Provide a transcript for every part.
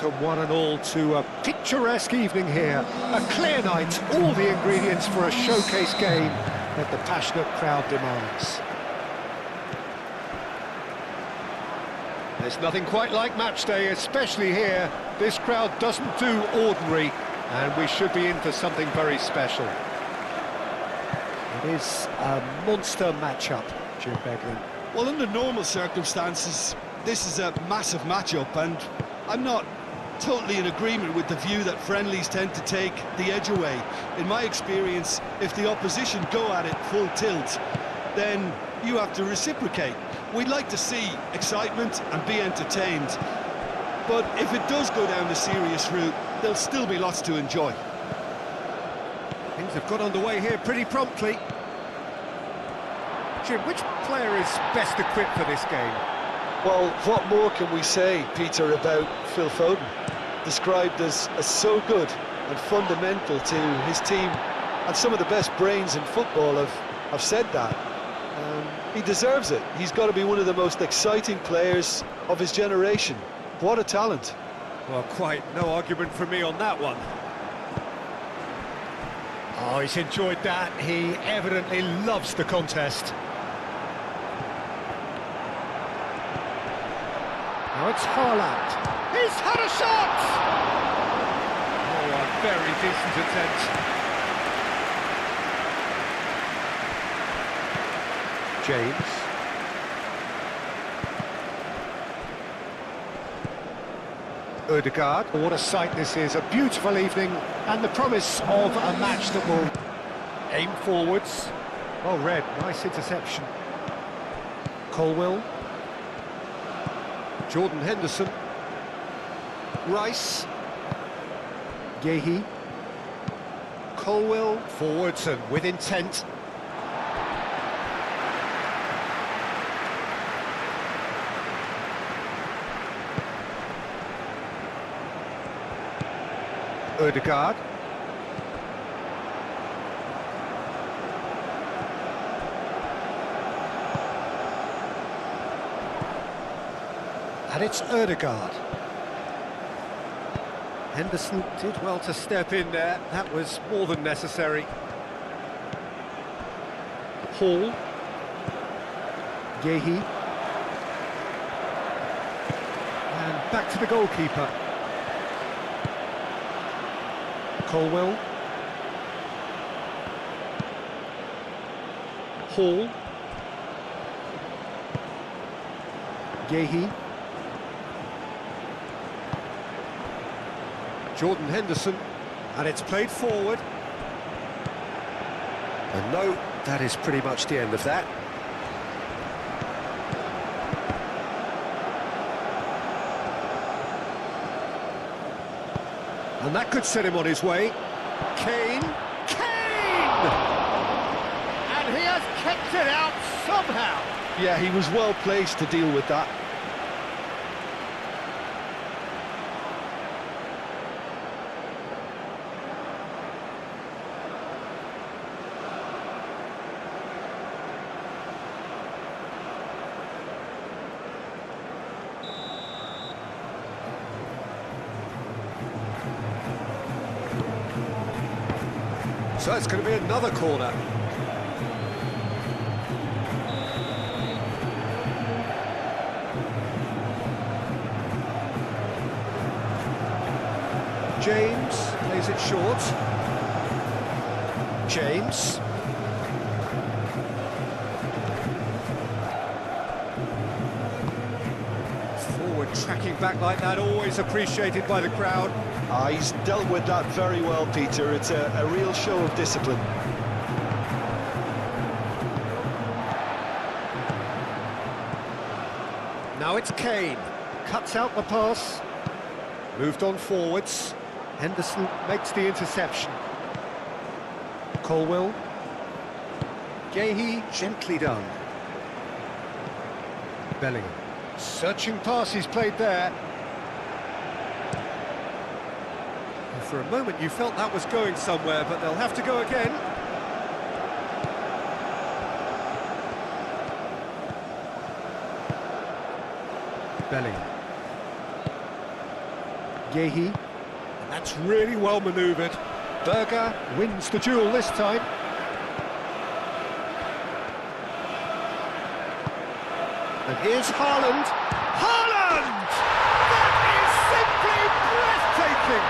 welcome one and all to a picturesque evening here. A clear night, all the ingredients for a showcase game that the passionate crowd demands. There's nothing quite like match day, especially here. This crowd doesn't do ordinary, and we should be in for something very special. It is a monster matchup, Jim Beglin. Well, under normal circumstances, this is a massive matchup, and I'm not totally in agreement with the view that friendlies tend to take the edge away. In my experience, if the opposition go at it full tilt, then you have to reciprocate. We'd like to see excitement and be entertained, but if it does go down the serious route, there'll still be lots to enjoy. Things have got underway here pretty promptly. Jim, which player is best equipped for this game? Well, what more can we say, Peter, about Phil Foden? Described as so good and fundamental to his team, and some of the best brains in football have said that. He deserves it. He's got to be one of the most exciting players of his generation. What a talent. Well, quite no argument from me on that one. Oh, he's enjoyed that. He evidently loves the contest. Now it's Haaland. He's had a shot! Oh, a very decent attempt. James. Ødegaard. What a sight this is, a beautiful evening, and the promise of a match that will aim forwards. Well read, nice interception. Colwill. Jordan Henderson. Rice. Gehi. Colwill. Forwards and with intent. Ødegaard. And it's Ødegaard. Henderson did well to step in there. That was more than necessary. Hall. Gehi. And back to the goalkeeper. Colwill. Hall. Gehi. Jordan Henderson, and it's played forward. And no, that is pretty much the end of that. And that could set him on his way. Kane! Kane! And he has kept it out somehow. Yeah, he was well placed to deal with that. So it's going to be another corner. James plays it short. James. Forward tracking back like that, always appreciated by the crowd. He's dealt with that very well, Peter. It's a real show of discipline. Now it's Kane. Cuts out the pass. Moved on forwards. Henderson makes the interception. Colwill. Gehi, gently done. Bellingham. Searching pass he's played there. For a moment you felt that was going somewhere, but they'll have to go again. Bellingham. Yehi. And that's really well manoeuvred. Berger wins the duel this time. And here's Haaland. Haaland! That is simply breathtaking!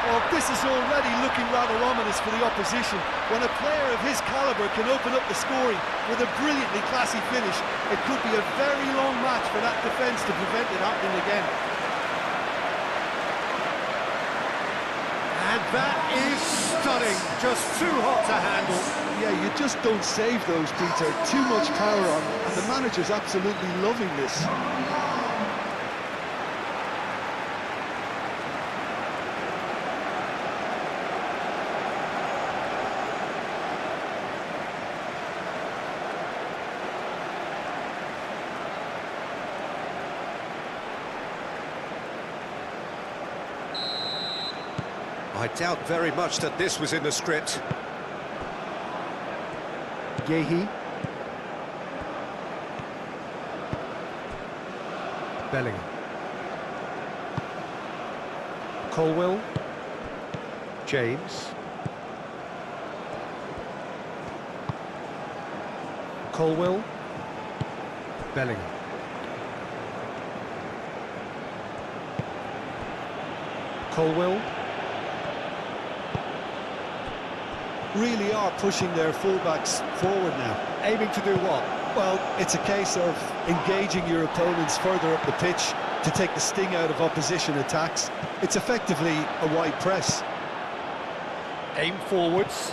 Well, this is already looking rather ominous for the opposition. When a player of his calibre can open up the scoring with a brilliantly classy finish, it could be a very long match for that defence to prevent it happening again. And that is stunning, just too hot to handle. Yeah, you just don't save those, Peter. Too much power on, and the manager's absolutely loving this. I doubt very much that this was in the script. Yehi. Bellingham. Colwill. James. Colwill. Bellingham. Colwill. Really are pushing their fullbacks forward now. Aiming to do what? Well, it's a case of engaging your opponents further up the pitch to take the sting out of opposition attacks. It's effectively a wide press. Aim forwards.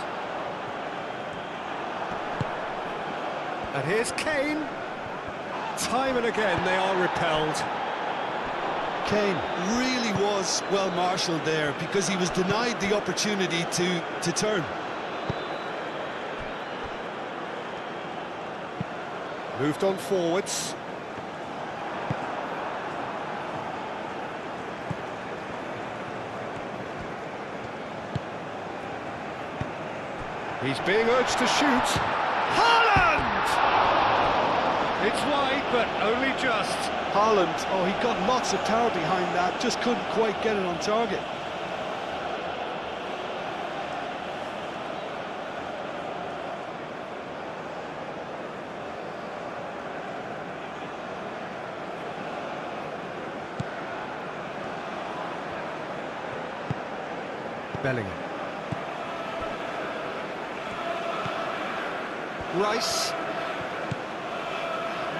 And here's Kane. Time and again they are repelled. Kane really was well marshalled there because he was denied the opportunity to turn. Moved on forwards. He's being urged to shoot. Haaland! It's wide, but only just. Haaland, oh, he got lots of power behind that, just couldn't quite get it on target. Bellingham. Rice.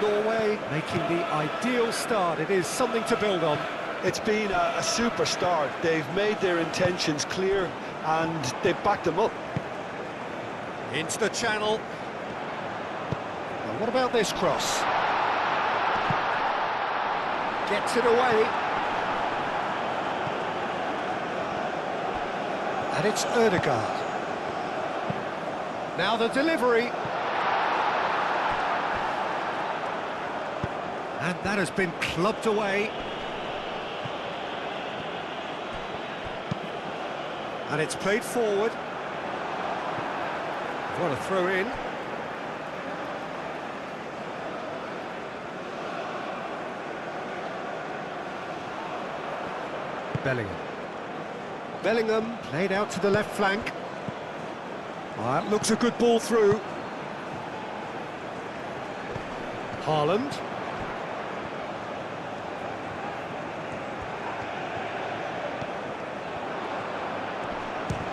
Norway making the ideal start. It is something to build on. It's been a super start. They've made their intentions clear and they've backed them up. Into the channel. Now what about this cross? Gets it away. And it's Ødegaard. Now the delivery. And that has been clubbed away. And it's played forward. What a throw in. Bellingham. Bellingham played out to the left flank. That looks a good ball through. Haaland.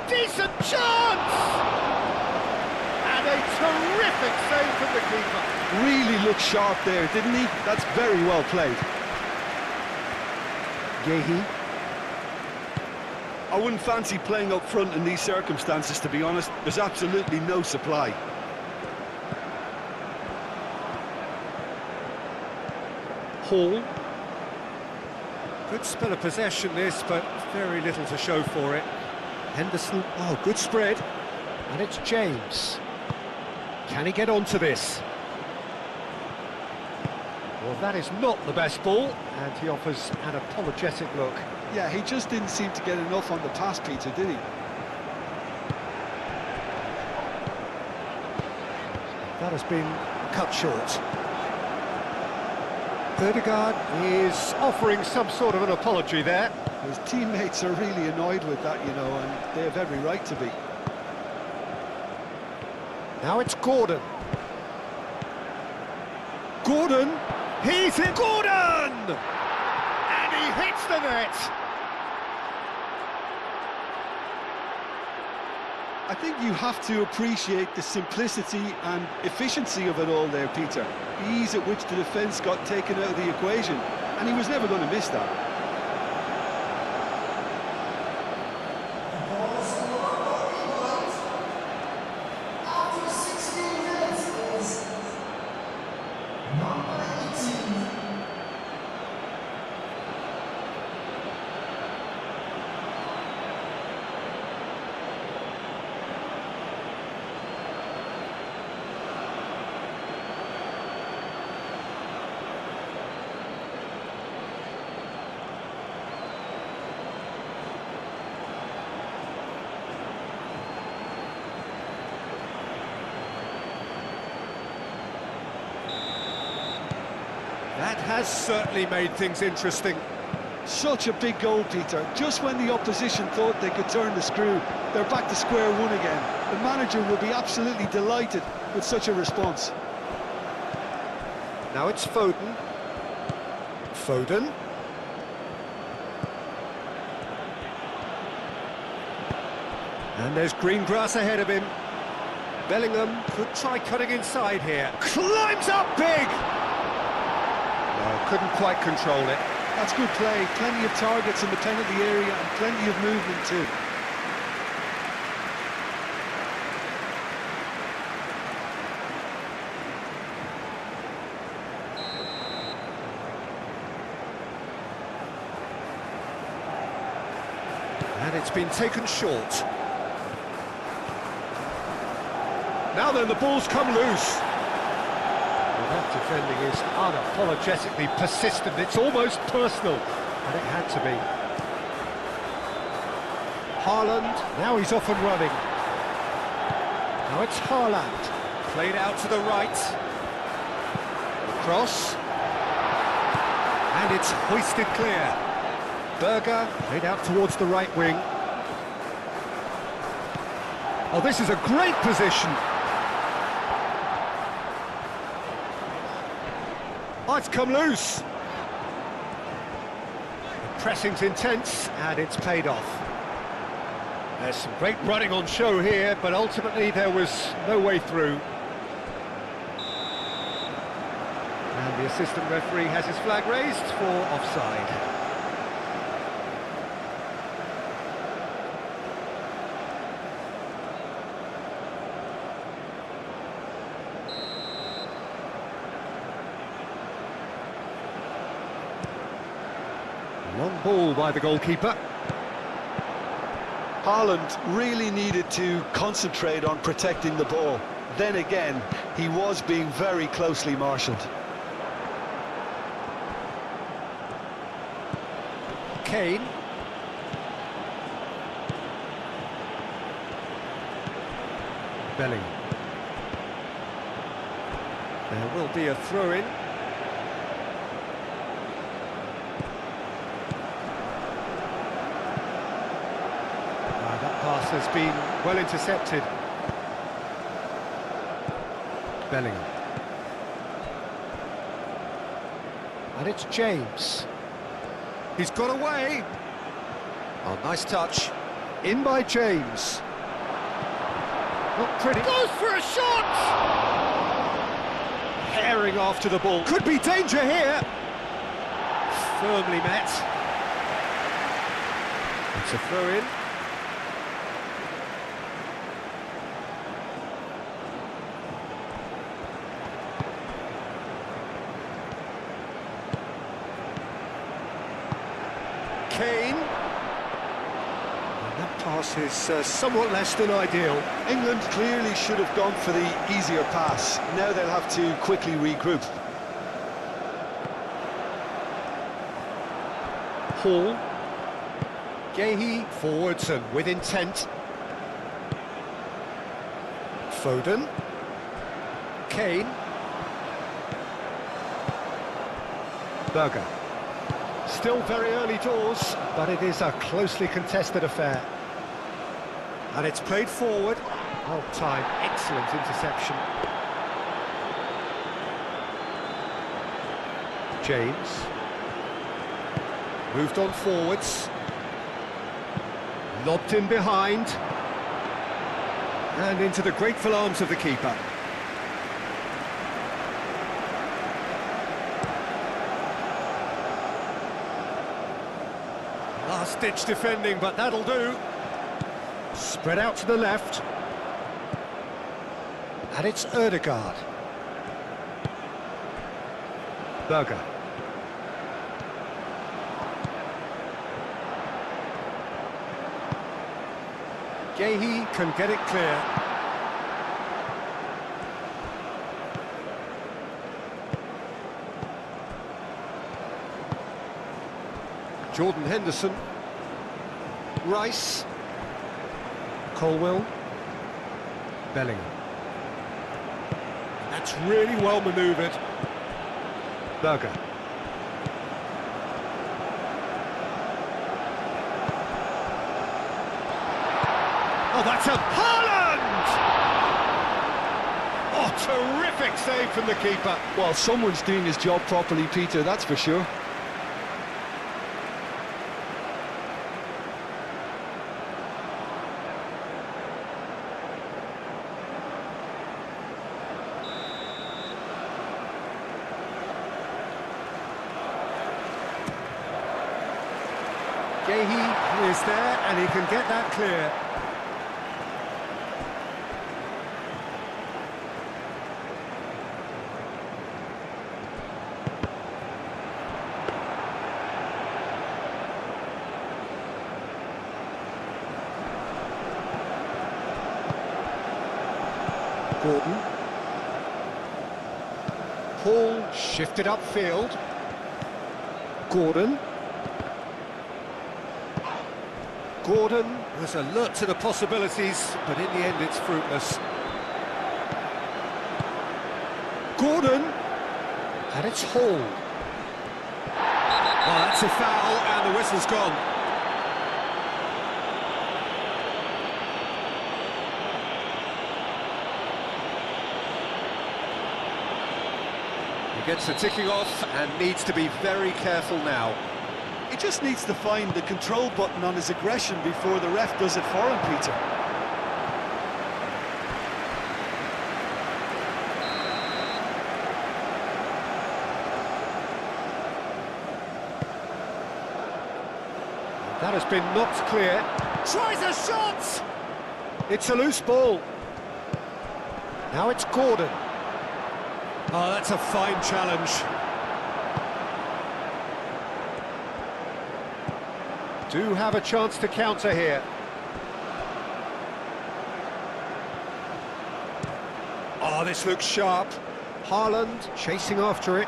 Decent chance! And a terrific save from the keeper. Really looked sharp there, didn't he? That's very well played. Yehi. I wouldn't fancy playing up front in these circumstances, to be honest. There's absolutely no supply. Hall. Good spell of possession this, but very little to show for it. Henderson, oh, good spread. And it's James. Can he get onto this? Well, that is not the best ball, and he offers an apologetic look. Yeah, he just didn't seem to get enough on the pass, Peter, did he? That has been cut short. Ødegaard is offering some sort of an apology there. His teammates are really annoyed with that, you know, and they have every right to be. Now it's Gordon. Gordon! He's in! Gordon! And he hits the net! I think you have to appreciate the simplicity and efficiency of it all there, Peter. The ease at which the defence got taken out of the equation, and he was never going to miss that. That has certainly made things interesting. Such a big goal, Peter. Just when the opposition thought they could turn the screw, they're back to square one again. The manager will be absolutely delighted with such a response. Now it's Foden. Foden. And there's green grass ahead of him. Bellingham could try cutting inside here. Climbs up big! Couldn't quite control it. That's good play. Plenty of targets in the penalty area and plenty of movement too. And it's been taken short. Now then, the ball's come loose. That defending is unapologetically persistent. It's almost personal, and it had to be. Haaland, now he's off and running. Now it's Haaland, played out to the right. Cross. And it's hoisted clear. Berger, played out towards the right wing. Oh, this is a great position. Oh, it's come loose. The pressing's intense, and it's paid off. There's some great running on show here, but ultimately there was no way through. And the assistant referee has his flag raised for offside. Long ball by the goalkeeper. Haaland really needed to concentrate on protecting the ball. Then again, he was being very closely marshalled. Kane. Bellingham. There will be a throw-in. Pass has been well intercepted. Bellingham. And it's James. He's got away. Oh, nice touch. In by James. Not pretty. Goes for a shot! Herring after the ball. Could be danger here. Firmly met. It's a throw-in. Kane. And that pass is somewhat less than ideal. England clearly should have gone for the easier pass. Now they'll have to quickly regroup. Hall. Gahey forwards and with intent. Foden. Kane. Berger. still very early doors, but it is a closely contested affair. And it's played forward. Well timed, excellent interception. James. Moved on forwards. Lobbed in behind. And into the grateful arms of the keeper. Last-ditch defending, but that'll do. Spread out to the left. And it's Ødegaard. Berger. Gehi can get it clear. Jordan Henderson. Rice. Colwill. Bellingham. That's really well manoeuvred. Berger. Oh, that's a Haaland! Oh, terrific save from the keeper. Well, someone's doing his job properly, Peter, that's for sure. Gehi is there, and he can get that clear. Gordon. Paul shifted upfield. Gordon. Gordon was alert to the possibilities, but in the end it's fruitless. Gordon, and it's Hall. Oh, that's a foul, and the whistle's gone. He gets the ticking off and needs to be very careful now. He just needs to find the control button on his aggression before the ref does it for him, Peter. That has been knocked clear. Tries a shot! It's a loose ball. Now it's Gordon. Oh, that's a fine challenge. Do have a chance to counter here. Oh, this looks sharp. Haaland chasing after it.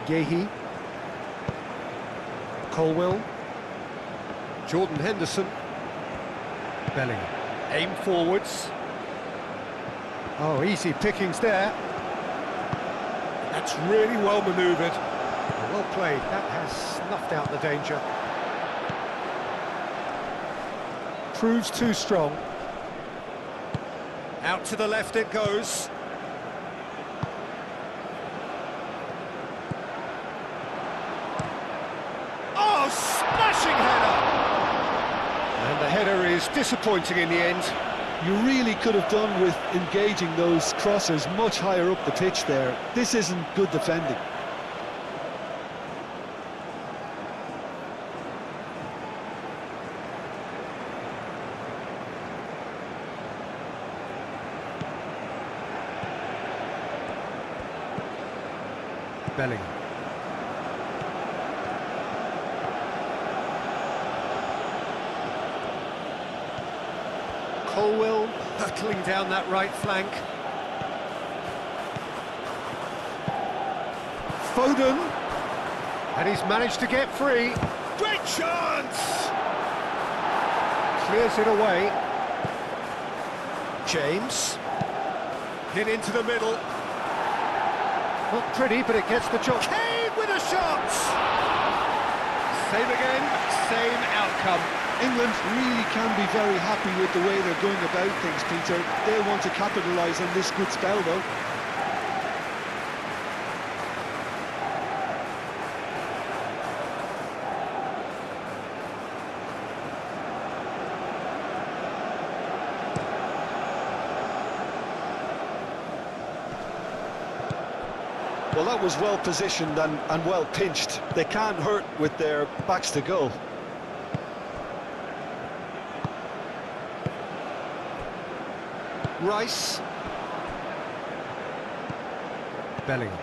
Gehi. Colwill. Jordan Henderson. Bellingham. Aim forwards. Oh, easy pickings there. That's really well manoeuvred. Well played. That has snuffed out the danger. Proves too strong. Out to the left it goes. Oh, smashing header! And the header is disappointing in the end. You really could have done with engaging those crossers much higher up the pitch there. This isn't good defending. Bellingham. Colwill hurtling down that right flank. Foden. And he's managed to get free. Great chance! Clears it away. James. Hit into the middle. Not pretty, but it gets the job. Kane with a shot! Same again, same outcome. England really can be very happy with the way they're going about things, Peter. They'll want to capitalise on this good spell, though. Well, that was well positioned and well pinched. They can't hurt with their backs to goal. Rice. Bellingham.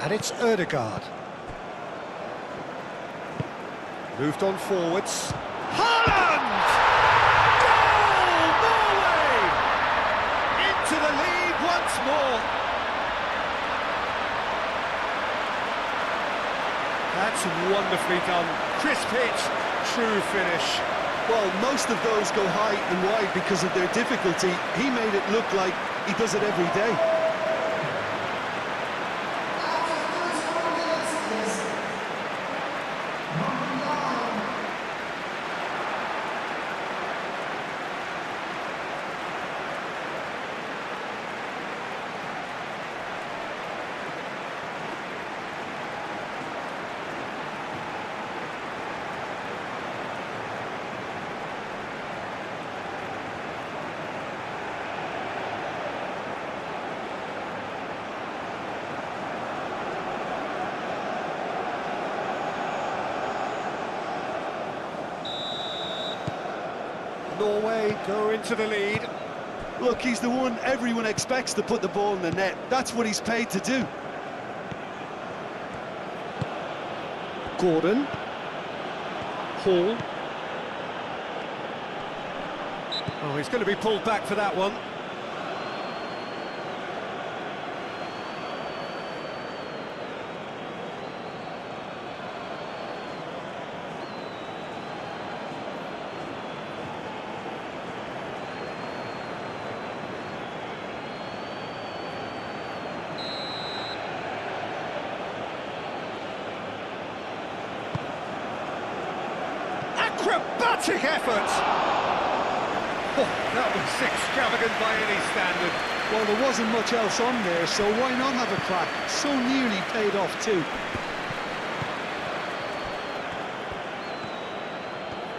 And it's Ødegaard. Moved on forwards. Haaland! Goal! Norway! Into the lead once more. That's wonderfully done. Crisp hit, true finish. Well, most of those go high and wide because of their difficulty. He made it look like he does it every day. Norway go into the lead. Look, he's the one everyone expects to put the ball in the net. That's what he's paid to do. Gordon. Hall. Oh, he's going to be pulled back for that one. Acrobatic effort! Oh, that was extravagant by any standard. Well, there wasn't much else on there, so why not have a crack? So nearly paid off too.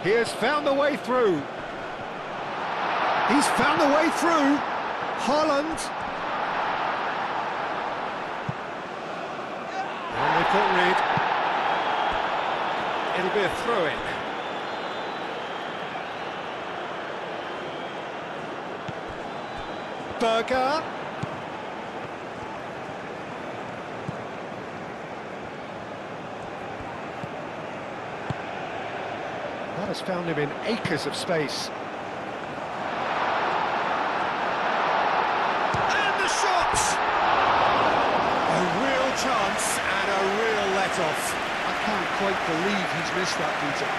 He has found the way through. He's found the way through. Haaland. And they've got rid. It'll be a throw-in. Berger. That has found him in acres of space. And the shot! A real chance and a real let-off. I can't quite believe he's missed that, Peter.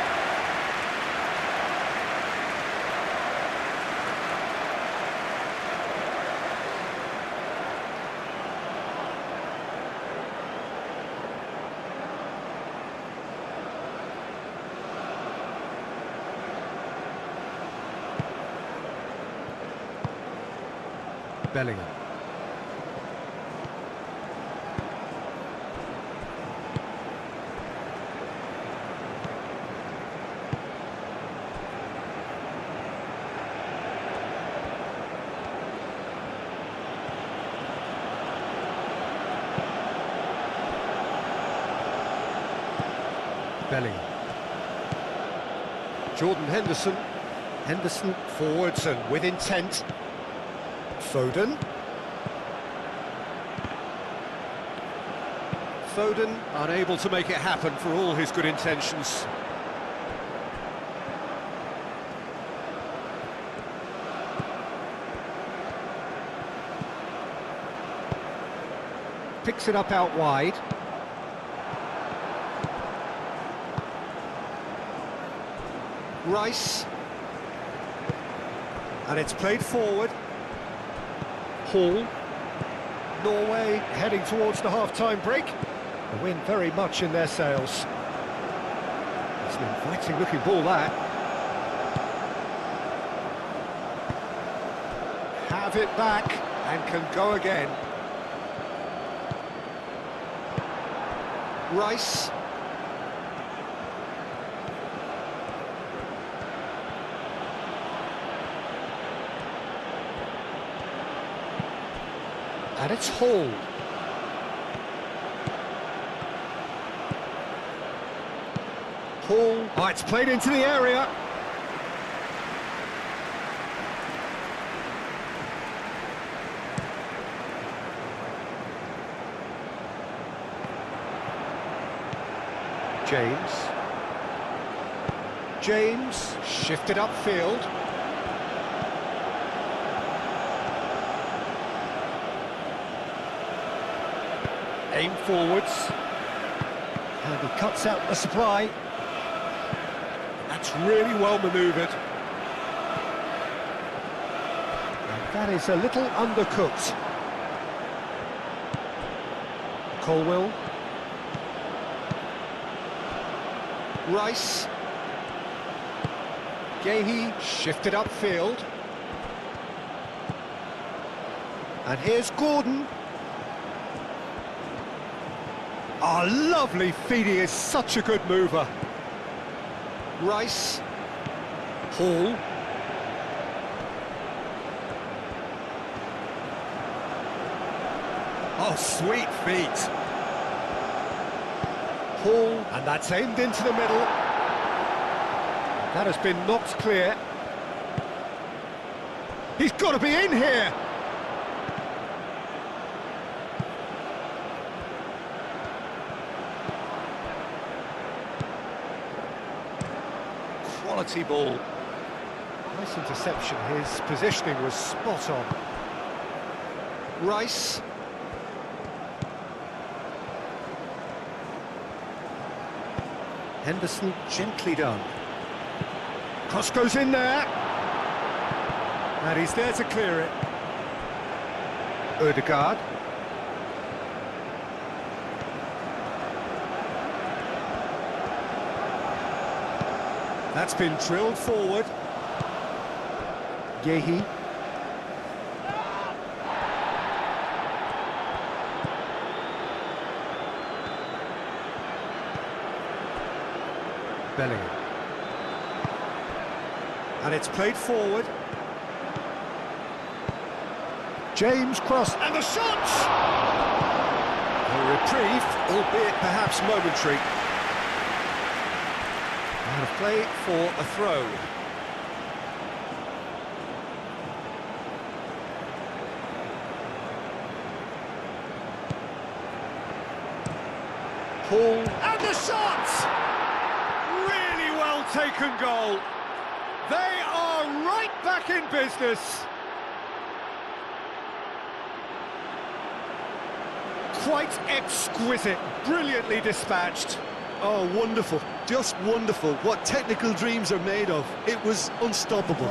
Bellingham. Bellingham. Jordan Henderson. Henderson forwards and with intent. Foden. Foden unable to make it happen for all his good intentions. Picks it up out wide. Rice. And it's played forward. Hall. Norway heading towards the half-time break. The wind very much in their sails. It's an inviting-looking ball, that. Have it back and can go again. Rice. And it's Hall. Hall. Oh, it's played into the area. James shifted upfield. Aim forwards. And he cuts out the supply. That's really well manoeuvred. And that is a little undercooked. Colwell. Rice. Gahey shifted upfield. And here's Gordon. Oh, lovely feed, he is such a good mover. Rice. Hall. Oh, sweet feet. Hall, and that's aimed into the middle. That has been knocked clear. He's got to be in here. Quality ball. Nice interception. His positioning was spot on. Rice. Henderson gently done. Cross goes in there. And he's there to clear it. Ødegaard. That's been drilled forward. Gahey. Bellingham. And it's played forward. James cross, and the shot! A reprieve, albeit perhaps momentary. And a play for a throw. Hall, and the shot! Really well taken goal. They are right back in business. Quite exquisite, brilliantly dispatched. Oh, wonderful, just wonderful. What technical dreams are made of. It was unstoppable.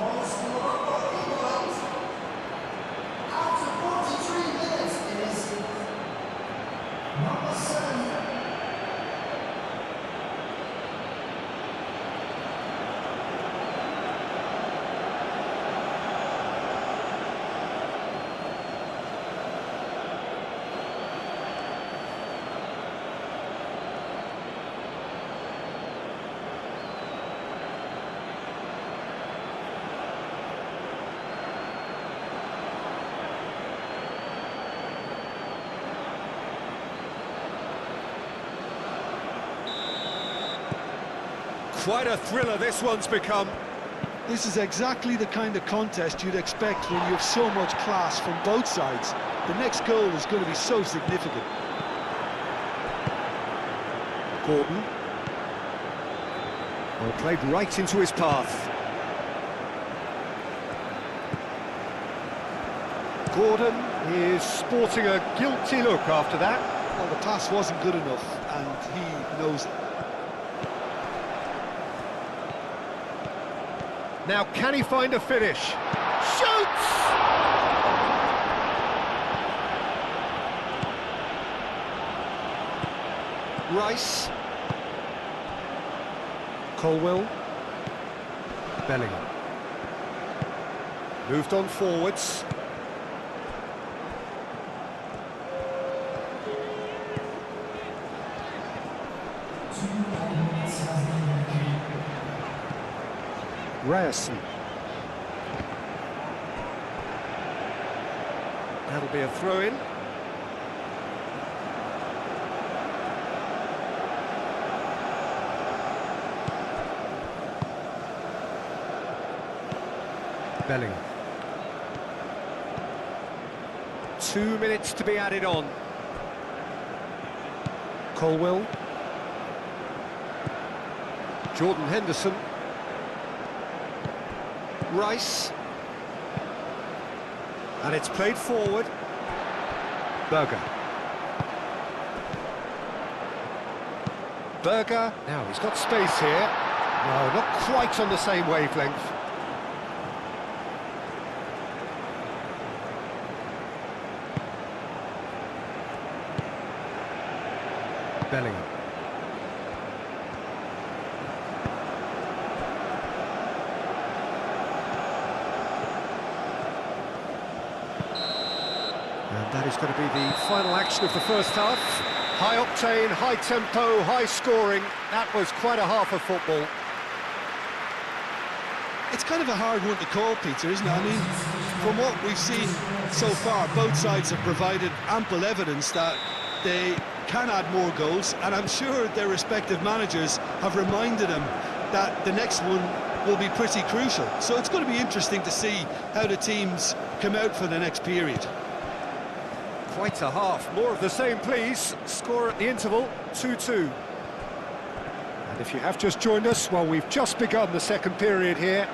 Quite a thriller this one's become. This is exactly the kind of contest you'd expect when you have so much class from both sides. The next goal is going to be so significant. Gordon. Well, played right into his path. Gordon is sporting a guilty look after that. Well, the pass wasn't good enough, and he knows it. Now, can he find a finish? Rice. Colwill. Bellingham. Moved on forwards. Ryerson. That'll be a throw-in. Bellingham. 2 minutes to be added on. Colwill. Jordan Henderson. Rice. And it's played forward. Berger. Berger. Now he's got space here. No, not quite on the same wavelength. Bellingham. And that is going to be the final action of the first half. High octane, high tempo, high scoring. That was quite a half of football. It's kind of a hard one to call, Peter, isn't it? I mean, from what we've seen so far, both sides have provided ample evidence that they can add more goals, and I'm sure their respective managers have reminded them that the next one will be pretty crucial. So it's going to be interesting to see how the teams come out for the next period. Quite a half. More of the same, please. Score at the interval, 2-2. And if you have just joined us, well, we've just begun the second period here.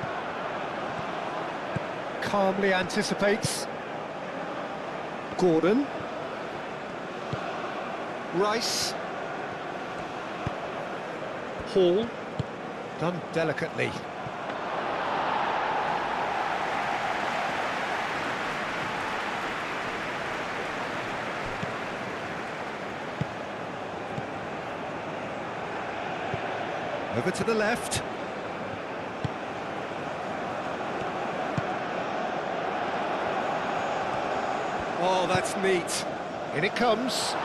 Calmly anticipates. Gordon. Rice. Hall. Done delicately. Over to the left. Oh, that's neat. In it comes.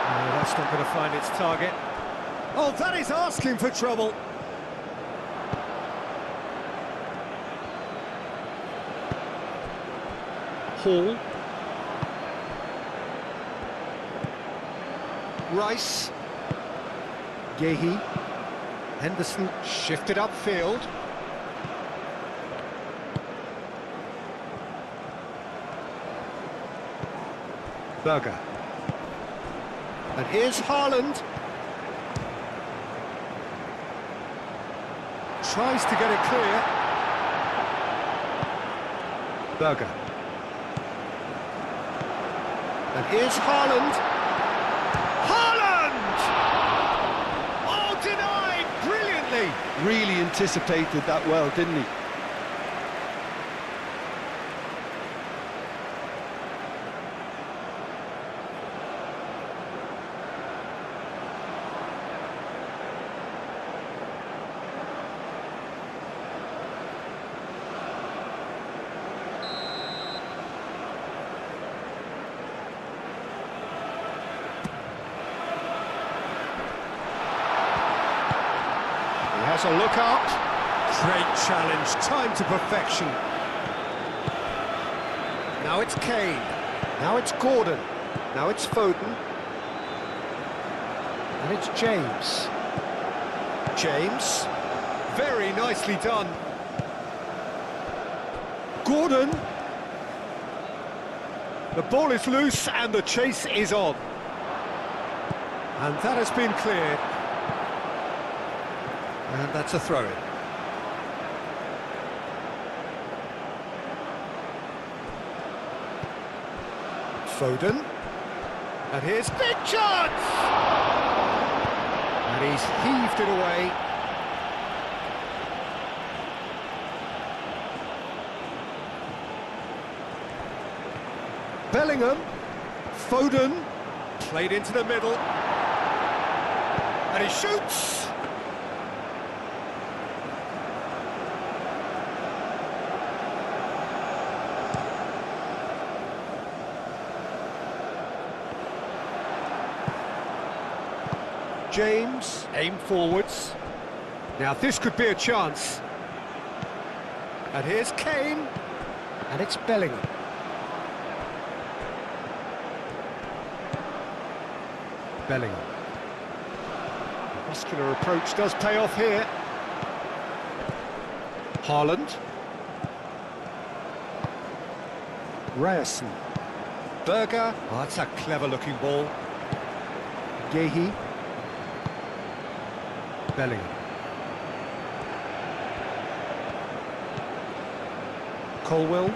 No, that's not going to find its target. Oh, that is asking for trouble. Hall. Rice. Gehi. Henderson shifted upfield. Berger. And here's Haaland. Tries to get it clear. Berger. And here's Haaland. Haaland! Oh, denied! Brilliantly! Really anticipated that well, didn't he? Has a look up. Great challenge, time to perfection. Now it's Kane. Now it's Gordon. Now it's Foden. And it's James. James. Very nicely done. Gordon. The ball is loose and the chase is on. And that has been cleared. And that's a throw-in. Foden. And here's big chance! And he's heaved it away. Bellingham. Foden. Played into the middle. And he shoots! James, aim forwards. Now this could be a chance. And here's Kane. And it's Bellingham. Bellingham. Muscular approach does pay off here. Haaland. Ryerson. Berger. Oh, that's a clever-looking ball. Gehi. Bellingham. Colwill.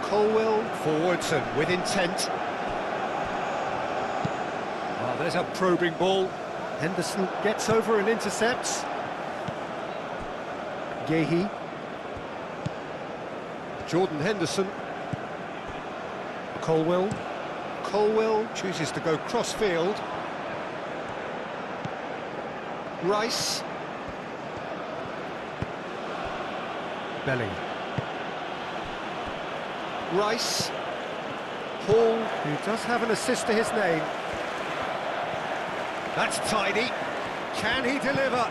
Colwill forwards and with intent. Oh, there's a probing ball. Henderson gets over and intercepts. Gehi. Jordan Henderson. Colwill. Colwill chooses to go cross-field. Rice. Bellingham. Rice. Hall, who does have an assist to his name. That's tidy. Can he deliver?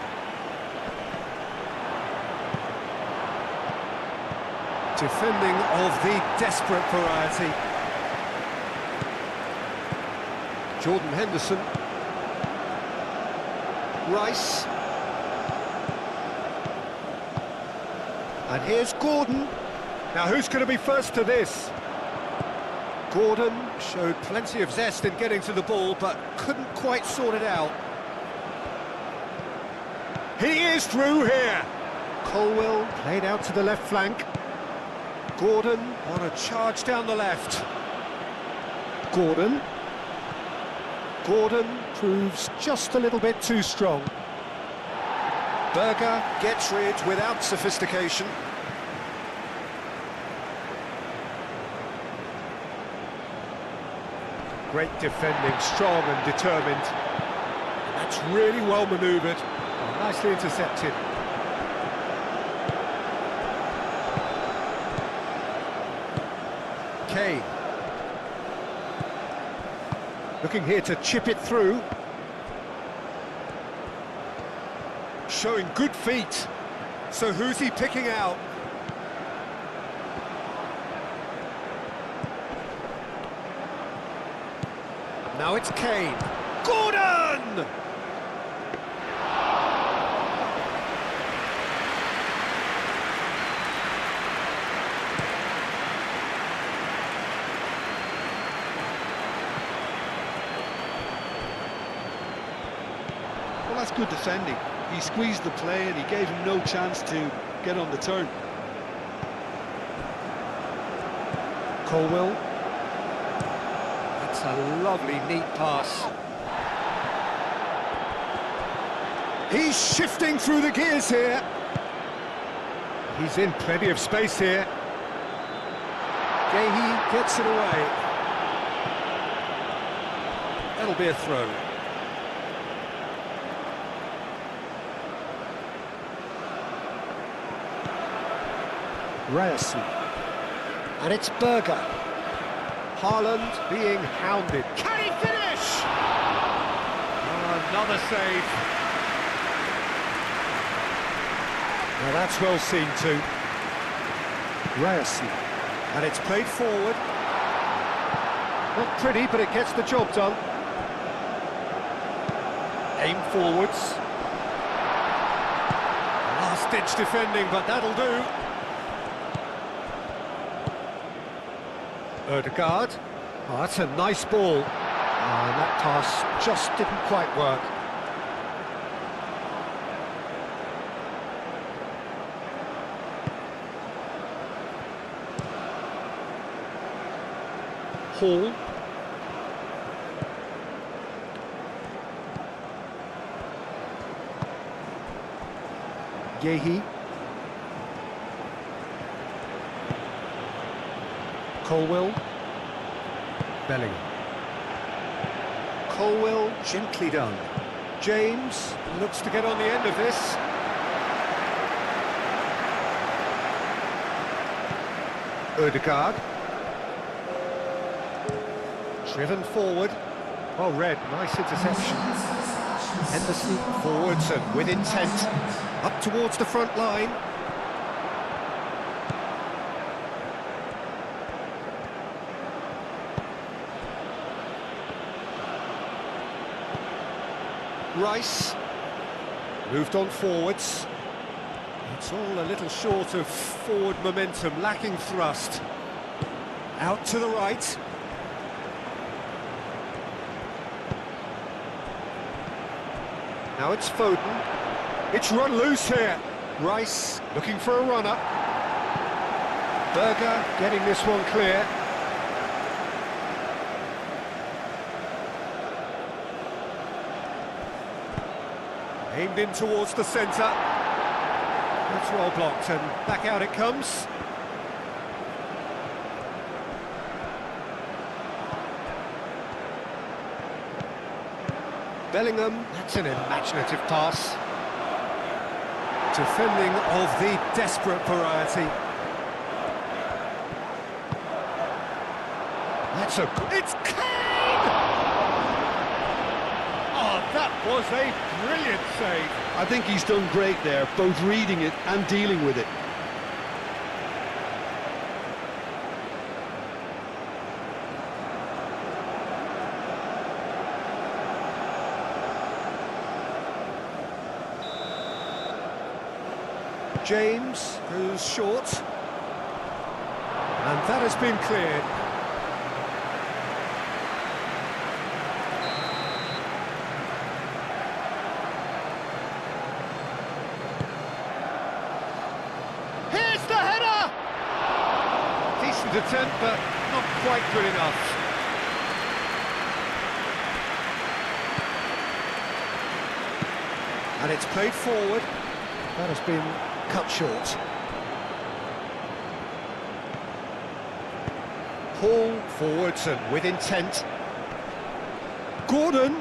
Defending of the desperate variety. Jordan Henderson. Rice. And here's Gordon. Now who's going to be first to this? Gordon showed plenty of zest in getting to the ball, but couldn't quite sort it out. He is through here. Colwill played out to the left flank. Gordon on a charge down the left. Gordon. Gordon proves just a little bit too strong. Berger gets rid without sophistication. Great defending, strong and determined. That's really well manoeuvred. Oh, nicely intercepted. Kane. Looking here to chip it through. Showing good feet. So who's he picking out? Now it's Kane. Gordon! Well, that's good defending. He squeezed the play and he gave him no chance to get on the turn. Colwill. That's a lovely, neat pass. He's shifting through the gears here. He's in plenty of space here. Gehi gets it away. That'll be a throw. Ryerson. And it's Berger. Haaland being hounded. Can he finish? Oh, another save. Now that's well seen too. Ryerson. And it's played forward. Not pretty, but it gets the job done. Aim forwards. Last-ditch defending, but that'll do. Ødegaard. Oh, that's a nice ball. Oh, and that pass just didn't quite work. Hall. Gehi. Colwill. Bellingham. Colwill, gently done. James looks to get on the end of this. Ødegaard. Driven forward. Well read, nice interception. Henderson forwards and with intent. Up towards the front line. Rice. Moved on forwards. It's all a little short of forward momentum, lacking thrust. Out to the right. Now it's Foden. It's run loose here. Rice looking for a runner. Berger getting this one clear. Aimed in towards the centre. That's well blocked and back out it comes. Bellingham, that's an imaginative pass. Defending of the desperate variety. That's it's Kane! Oh, that was a brilliant save. I think he's done great there, both reading it and dealing with it. James goes short. And that has been cleared. Here's the header! Decent attempt, but not quite good enough. And it's played forward. That has been cut short. Paul forwards and with intent. Gordon.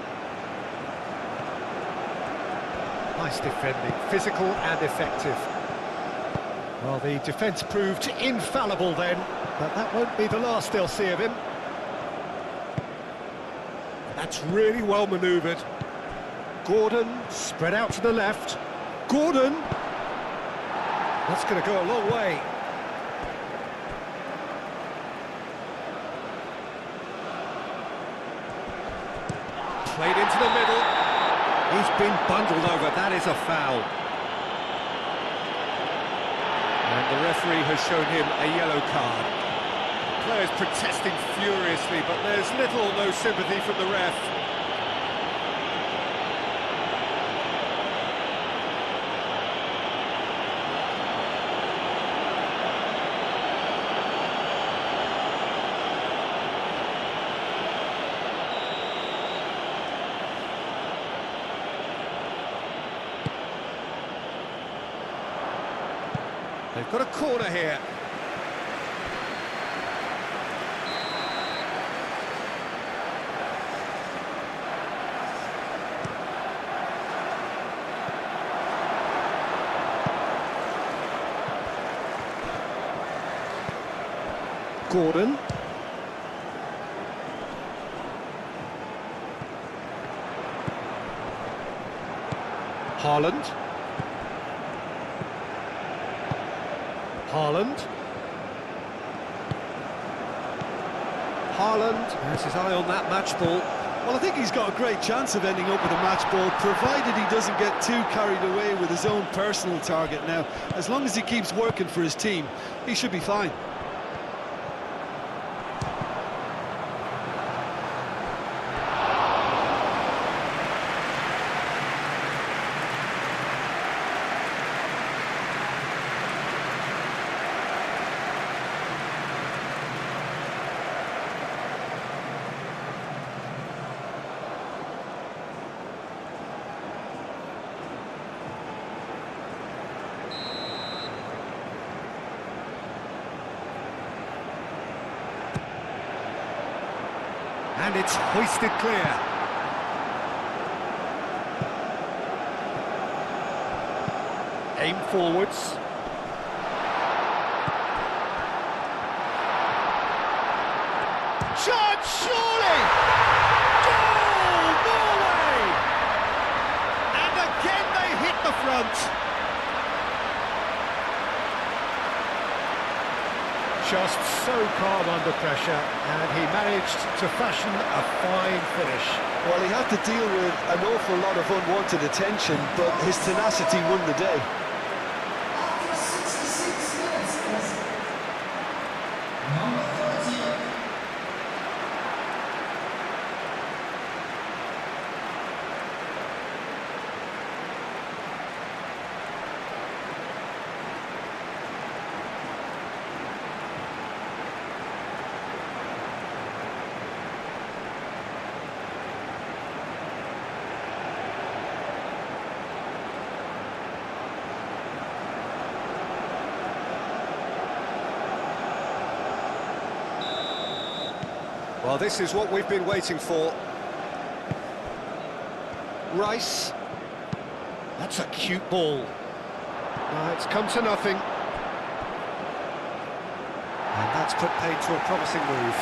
Nice defending, physical and effective. Well, the defence proved infallible then, but that won't be the last they'll see of him. That's really well manoeuvred. Gordon spread out to the left. Gordon. That's going to go a long way. Played into the middle. He's been bundled over. That is a foul. And the referee has shown him a yellow card. Players protesting furiously, but there's little or no sympathy from the ref. They've got a corner here. Gordon. Haaland. Haaland has his eye on that match ball. Well, I think he's got a great chance of ending up with a match ball, provided he doesn't get too carried away with his own personal target now. As long as he keeps working for his team, he should be fine. And it's hoisted clear. aim forwards. Shot, surely! Goal, Norway! And again they hit the front. Just so calm under pressure, and he managed to fashion a fine finish. Well, he had to deal with an awful lot of unwanted attention, but his tenacity won the day. After 66 minutes, number 30. Well, this is what we've been waiting for. Rice. That's a cute ball. No, it's come to nothing. And that's put paid to a promising move.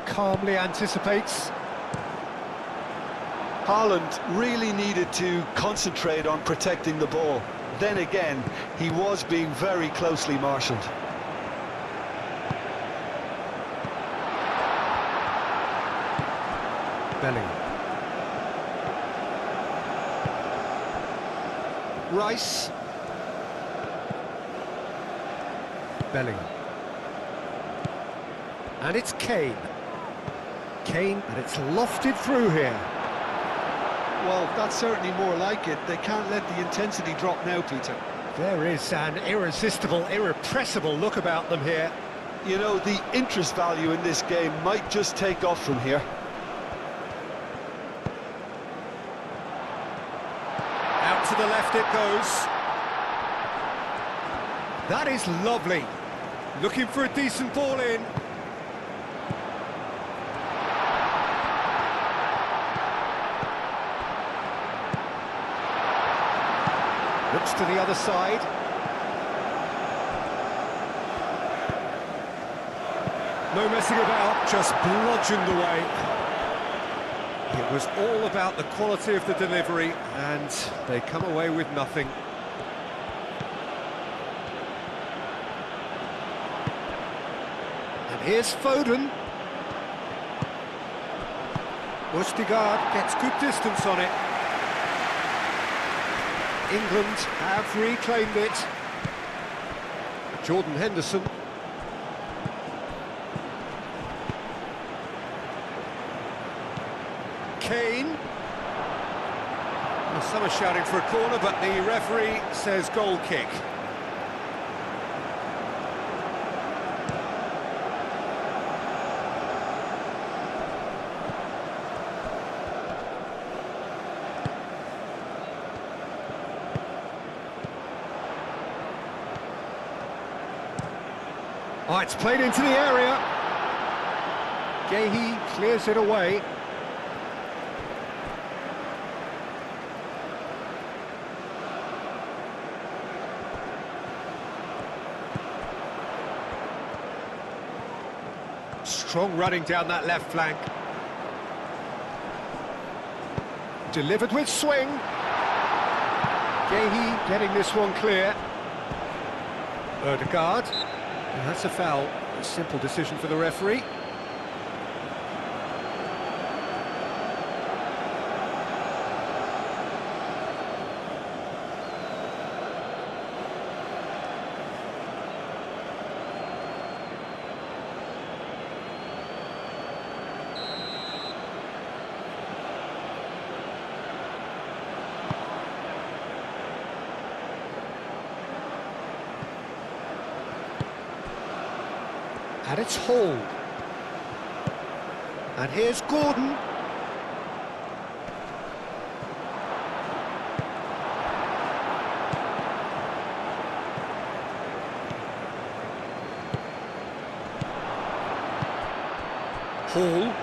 Calmly anticipates. Haaland really needed to concentrate on protecting the ball. Then again, he was being very closely marshalled. Bellingham. Rice. Bellingham. And it's Kane. Kane, and it's lofted through here. Well, that's certainly more like it. They can't let the intensity drop now, Peter. There is an irresistible, irrepressible look about them here. You know, the interest value in this game might just take off from here. Out to the left it goes. That is lovely. Looking for a decent ball in. Looks to the other side. No messing about, just bludgeoned away. It was all about the quality of the delivery, and they come away with nothing. And here's Foden. Østigard gets good distance on it. England have reclaimed it. Jordan Henderson. Kane. Well, some are shouting for a corner, but the referee says goal kick. Oh, it's played into the area. Gehi clears it away. Strong running down that left flank. Delivered with swing. Gehi getting this one clear. Ødegaard. And that's a foul. A simple decision for the referee. And it's Hall. And here's Gordon. Hall.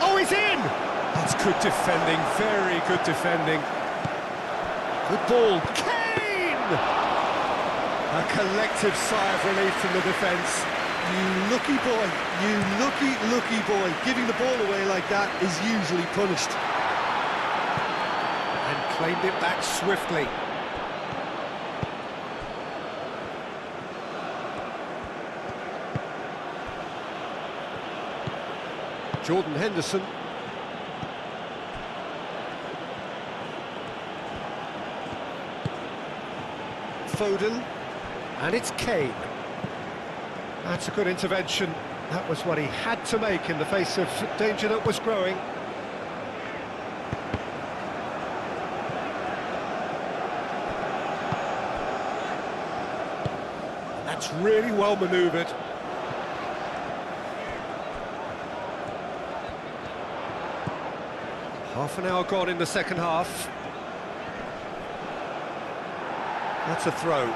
Oh, he's in! That's good defending, very good defending. Good ball. Kane! A collective sigh of relief from the defence. You lucky boy, you lucky boy. Giving the ball away like that is usually punished. And claimed it back swiftly. Jordan Henderson. Foden. And it's Kane. That's a good intervention. That was what he had to make in the face of danger that was growing. That's really well manoeuvred. Half an hour gone in the second half. That's a throw.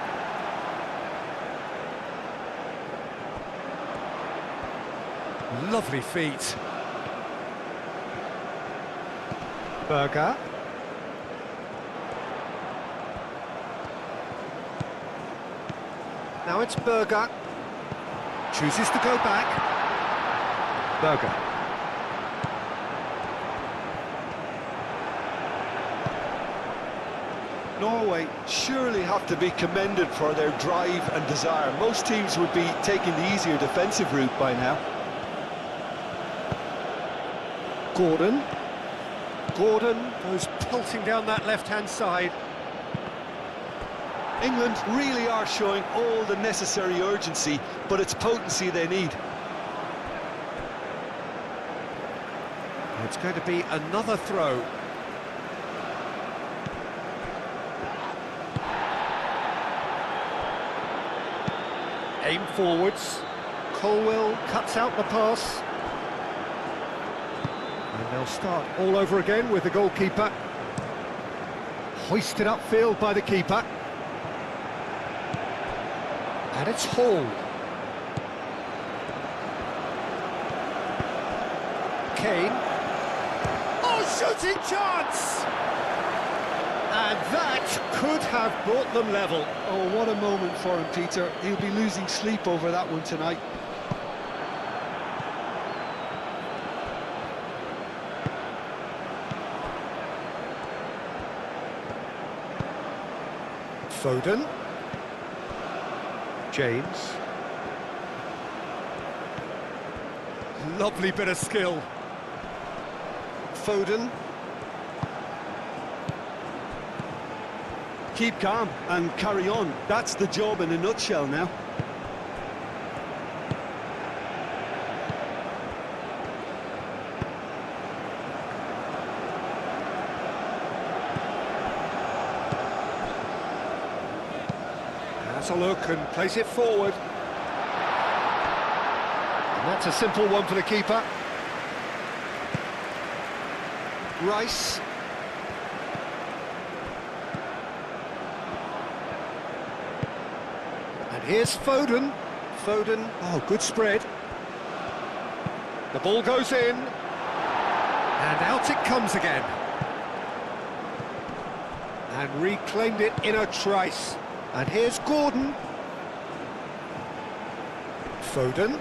Lovely feet. Berger. Now it's Berger. Chooses to go back. Berger. Norway surely have to be commended for their drive and desire. Most teams would be taking the easier defensive route by now. Gordon. Gordon goes pelting down that left-hand side. England really are showing all the necessary urgency, but it's potency they need. It's going to be another throw. Aim forwards. Colwell cuts out the pass. And they'll start all over again with the goalkeeper. Hoisted upfield by the keeper. And it's Hall. Kane. Oh, shooting chance! And that could have brought them level. Oh, what a moment for him, Peter. He'll be losing sleep over that one tonight. Foden. James. Lovely bit of skill. Foden. Keep calm and carry on. That's the job in a nutshell now. Has a look and plays it forward. And that's a simple one for the keeper. Rice. And here's Foden. Foden, oh, good spread. The ball goes in. And out it comes again. And reclaimed it in a trice. And here's Gordon. Foden.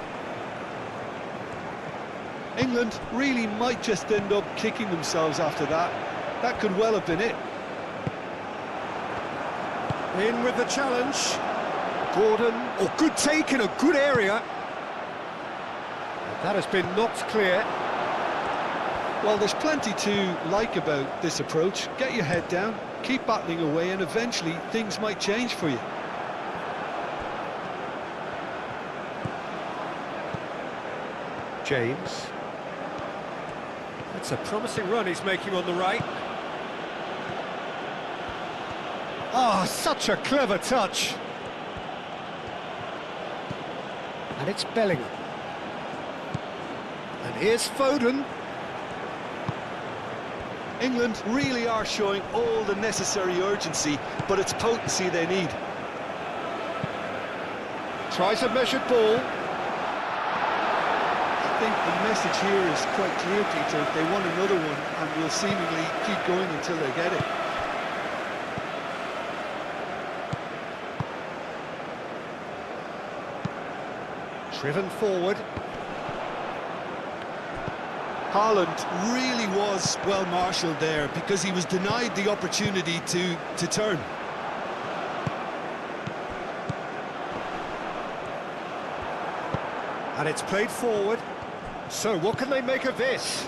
England really might just end up kicking themselves after that. That could well have been it. In with the challenge. Gordon. Oh, good take in a good area. That has been knocked clear. Well, there's plenty to like about this approach. Get your head down, keep battling away, and eventually things might change for you. James. That's a promising run he's making on the right. Oh, such a clever touch. And it's Bellingham. And here's Foden. England really are showing all the necessary urgency, but it's potency they need. Tries a measured ball. I think the message here is quite clear, Peter. They want another one and will seemingly keep going until they get it. Driven forward. Haaland really was well marshalled there because he was denied the opportunity to turn. And it's played forward. So what can they make of this?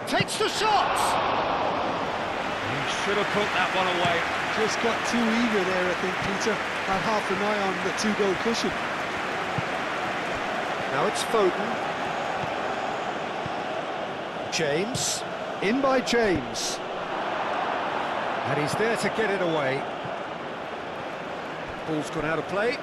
Takes the shot! He should have put that one away. Just got too eager there, I think, Peter. Had half an eye on the two-goal cushion. Now it's Foden. James. In by James. And he's there to get it away. Ball's gone out of play.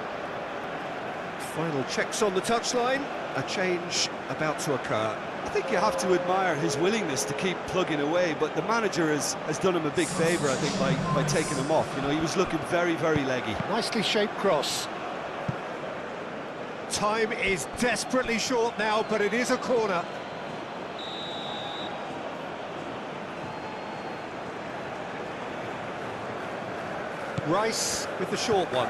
Final checks on the touchline. A change about to occur. I think you have to admire his willingness to keep plugging away, but the manager has done him a big favour, I think, by taking him off. You know, he was looking very, very leggy. Nicely shaped cross. Time is desperately short now, but it is a corner. Rice with the short one.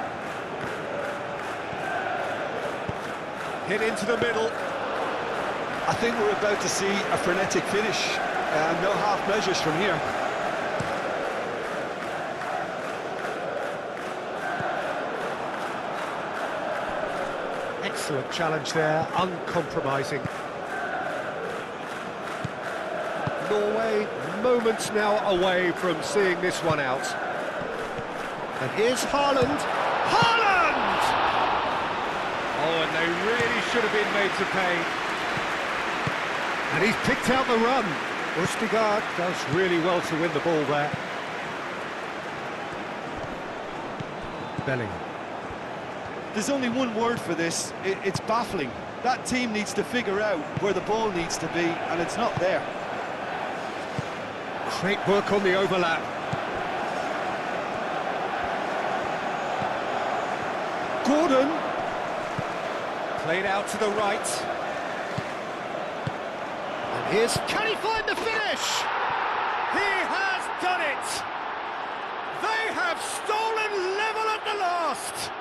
Hit into the middle. I think we're about to see a frenetic finish. No half measures from here. Excellent challenge there, uncompromising. Norway, moments now away from seeing this one out. And here's Haaland. Haaland! Oh, and they really should have been made to pay. And he's picked out the run. Østigard does really well to win the ball there. Bellingham. There's only one word for this. It's baffling. That team needs to figure out where the ball needs to be, and it's not there. Great work on the overlap. Gordon. Played out to the right. And here's... Can he find the finish? He has done it! They have stolen level at the last!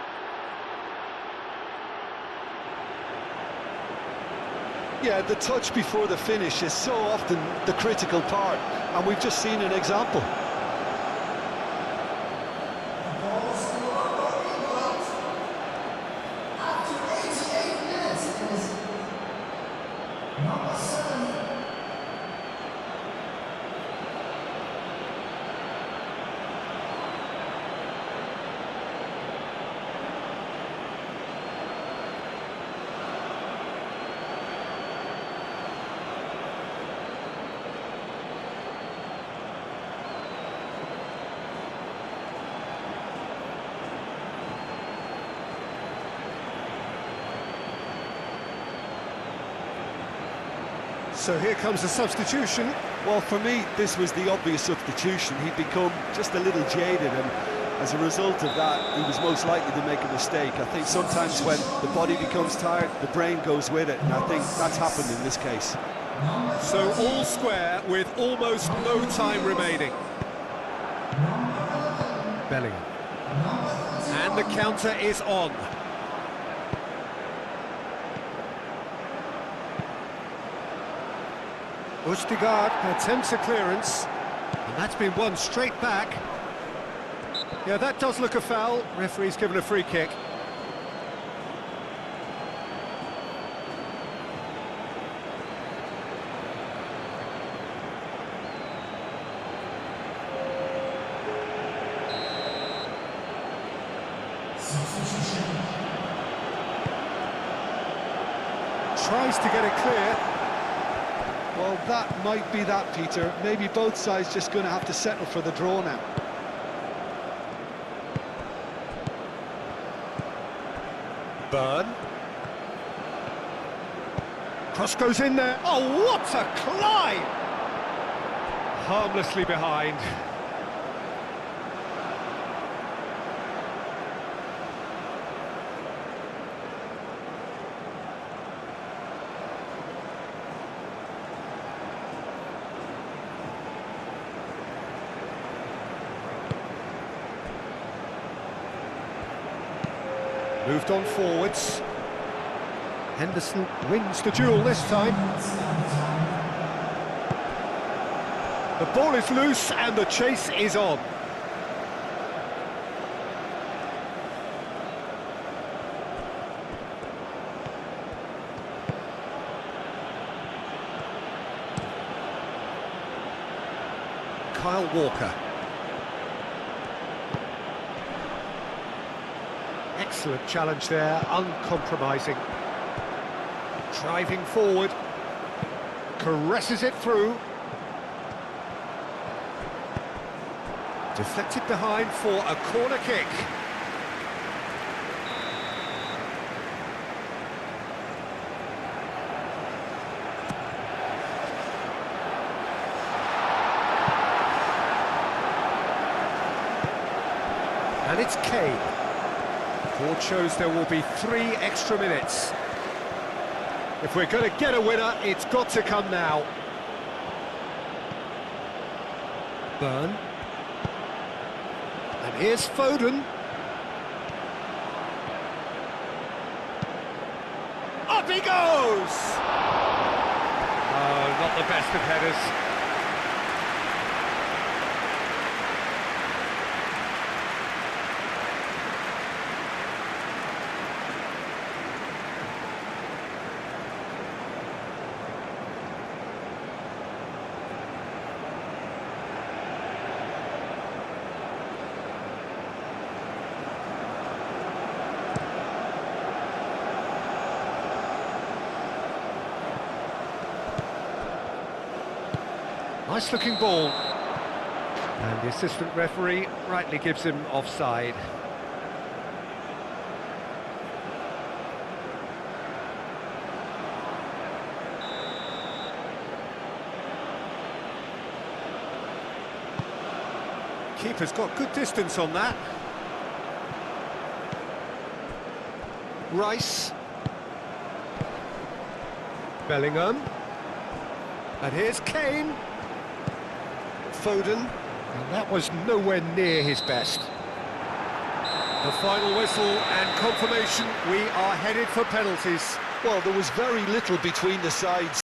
Yeah, the touch before the finish is so often the critical part, and we've just seen an example. After 88 minutes, it is number 7. So here comes the substitution. Well, for me, this was the obvious substitution. He'd become just a little jaded, and as a result of that, he was most likely to make a mistake. I think sometimes when the body becomes tired, the brain goes with it, and I think that's happened in this case. So all square with almost no time remaining. Bellingham. And the counter is on. Østigard attempts a clearance, and that's been won straight back. Yeah, that does look a foul. Referee's given a free kick. Tries to get it clear. Well, that might be that, Peter. Maybe both sides just going to have to settle for the draw now. Burn. Cross goes in there. Oh, what a climb! Harmlessly behind. Moved on forwards. Henderson wins the duel this time. The ball is loose and the chase is on. Kyle Walker. Excellent challenge there, uncompromising. Driving forward. Caresses it through. Deflected behind for a corner kick. And it's Kane. Board shows there will be 3 extra minutes. If we're going to get a winner, it's got to come now. Burn. And here's Foden. Up he goes! Oh, not the best of headers. Nice looking ball. And the assistant referee rightly gives him offside. Keeper's got good distance on that. Rice. Bellingham. And here's Kane. Foden, and that was nowhere near his best. The final whistle and confirmation, we are headed for penalties. Well, there was very little between the sides.